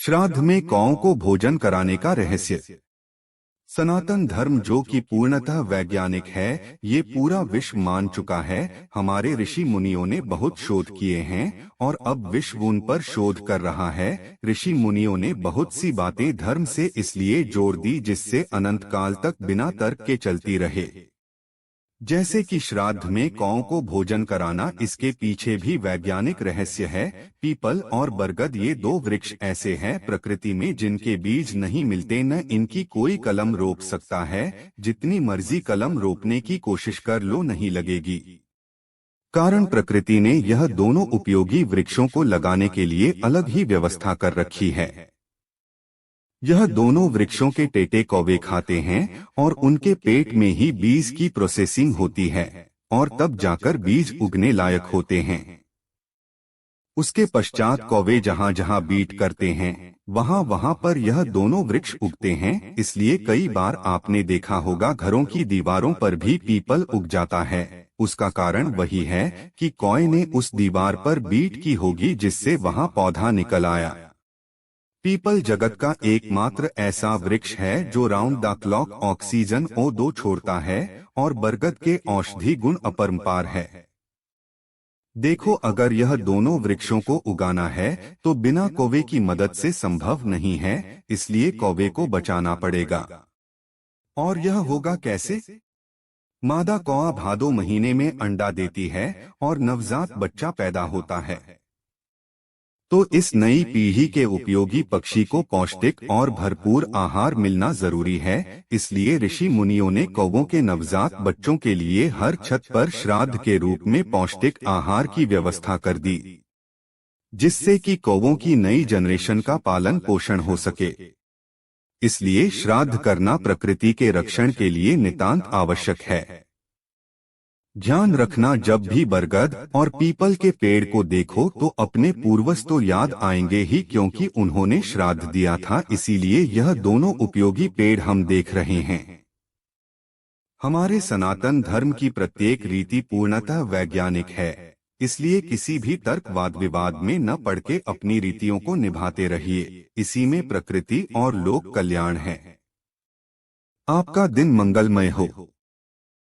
श्राद्ध में कौओं को भोजन कराने का रहस्य। सनातन धर्म जो कि पूर्णतः वैज्ञानिक है, ये पूरा विश्व मान चुका है। हमारे ऋषि मुनियों ने बहुत शोध किए हैं और अब विश्व उन पर शोध कर रहा है। ऋषि मुनियों ने बहुत सी बातें धर्म से इसलिए जोड़ दी जिससे अनंत काल तक बिना तर्क के चलती रहे। जैसे कि श्राद्ध में कौओं को भोजन कराना, इसके पीछे भी वैज्ञानिक रहस्य है। पीपल और बरगद ये दो वृक्ष ऐसे हैं प्रकृति में जिनके बीज नहीं मिलते, न इनकी कोई कलम रोप सकता है। जितनी मर्जी कलम रोपने की कोशिश कर लो नहीं लगेगी, कारण प्रकृति ने यह दोनों उपयोगी वृक्षों को लगाने के लिए अलग ही व्यवस्था कर रखी है। यह दोनों वृक्षों के टेटे कौवे खाते हैं और उनके पेट में ही बीज की प्रोसेसिंग होती है और तब जाकर बीज उगने लायक होते हैं। उसके पश्चात कौवे जहाँ जहाँ बीट करते हैं वहाँ वहाँ पर यह दोनों वृक्ष उगते हैं। इसलिए कई बार आपने देखा होगा घरों की दीवारों पर भी पीपल उग जाता है। उसका कारण वही है कि कौए ने उस दीवार पर बीट की होगी जिससे वहाँ पौधा निकल आया। पीपल जगत का एकमात्र ऐसा वृक्ष है जो round the clock oxygen O2 छोड़ता है और बरगद के औषधि गुण अपरंपार है। देखो, अगर यह दोनों वृक्षों को उगाना है तो बिना कौवे की मदद से संभव नहीं है, इसलिए कौवे को बचाना पड़ेगा। और यह होगा कैसे? मादा कौआ भादो महीने में अंडा देती है और नवजात बच्चा पैदा होता है। तो इस नई पीढ़ी के उपयोगी पक्षी को पौष्टिक और भरपूर आहार मिलना जरूरी है। इसलिए ऋषि मुनियों ने कौवों के नवजात बच्चों के लिए हर छत पर श्राद्ध के रूप में पौष्टिक आहार की व्यवस्था कर दी, जिससे कि कौवों की नई जनरेशन का पालन पोषण हो सके। इसलिए श्राद्ध करना प्रकृति के रक्षण के लिए नितांत आवश्यक है। ध्यान रखना, जब भी बरगद और पीपल के पेड़ को देखो तो अपने पूर्वज तो याद आएंगे ही, क्योंकि उन्होंने श्राद्ध दिया था, इसीलिए यह दोनों उपयोगी पेड़ हम देख रहे हैं। हमारे सनातन धर्म की प्रत्येक रीति पूर्णतः वैज्ञानिक है, इसलिए किसी भी तर्क वाद विवाद में न पड़ के अपनी रीतियों को निभाते रहिए। इसी में प्रकृति और लोक कल्याण है। आपका दिन मंगलमय हो।